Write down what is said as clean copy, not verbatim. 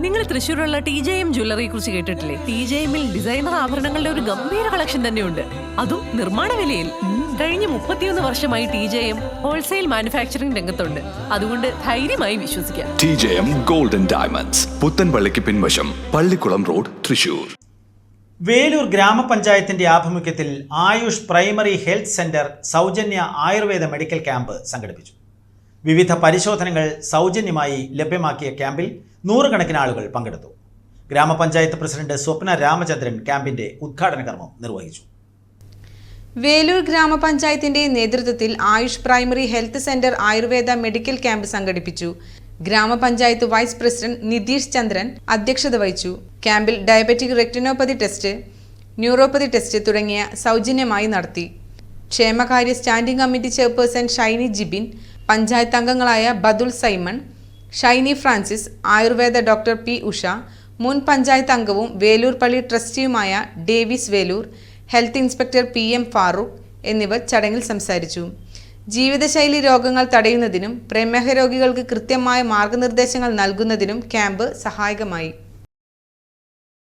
നിങ്ങൾ തൃശ്ശൂരുള്ള TJM ജ്വല്ലറിയെ കുറിച്ച് കേട്ടിട്ടില്ലേ? TJMൽ ഡിസൈനർ ആഭരണങ്ങളുടെ ഒരു ഗംഭീര കളക്ഷൻ തന്നെയുണ്ട്, അതും നിർമ്മാണ വിലയിൽ. കഴിഞ്ഞ 31 വർഷമായി TJM ഹോൾസെയിൽ മാനുഫാക്ചറിംഗ് രംഗത്തുണ്ട്. അതുകൊണ്ട് ധൈര്യമായി വിശ്വസിക്കാം. TJM ഗോൾഡൻ ഡയമണ്ട്സ്, പുത്തൻപള്ളിക്ക് പിൻവശം, പള്ളിക്കുളം റോഡ്, തൃശ്ശൂർ. വേലൂർ ഗ്രാമപഞ്ചായത്തിന്റെ ആഭിമുഖ്യത്തിൽ ആയുഷ് പ്രൈമറി ഹെൽത്ത് സെന്റർ സൗജന്യ ആയുർവേദ മെഡിക്കൽ ക്യാമ്പ് സംഘടിപ്പിച്ചു. വിവിധ പരിശോധനകൾ സൗജന്യമായി ലഭ്യമാക്കിയ ക്യാമ്പിൽ നൂറുകണക്കിന് ആളുകൾ പങ്കെടുത്തു. ഗ്രാമപഞ്ചായത്ത് പ്രസിഡന്റ് സ്വപ്ന രാമചന്ദ്രൻ ക്യാമ്പിന്റെ ഉദ്ഘാടന കർമ്മം നിർവഹിച്ചു. വേലൂർ ഗ്രാമപഞ്ചായത്തിന്റെ നേതൃത്വത്തിൽ Ayush primary health centre Ayurveda medical camp സംഘടിപ്പിച്ചു. ഗ്രാമപഞ്ചായത്ത് വൈസ് പ്രസിഡന്റ് നിതീഷ് ചന്ദ്രൻ അധ്യക്ഷത വഹിച്ചു. ക്യാമ്പിൽ diabetic retinopathy test, neuropathy test തുടങ്ങിയ സൗജന്യമായി നടത്തി. ക്ഷേമകാര്യ standing committee chairperson Shiny Jibin, panchayat അംഗങ്ങളായ Badul Simon, Shiny Francis, Ayurveda doctor P. Usha, മുൻ പഞ്ചായത്ത് അംഗവും വേലൂർ പള്ളി ട്രസ്റ്റിയുമായ Davis Velur, health inspector PM Farooq എന്നിവർ ചടങ്ങിൽ സംസാരിച്ചു. ജീവിതശൈലി രോഗങ്ങൾ തടയുന്നതിനും പ്രമേഹ രോഗികൾക്ക് കൃത്യമായ മാർഗനിർദ്ദേശങ്ങൾ നൽകുന്നതിനും ക്യാമ്പ് സഹായകമായി.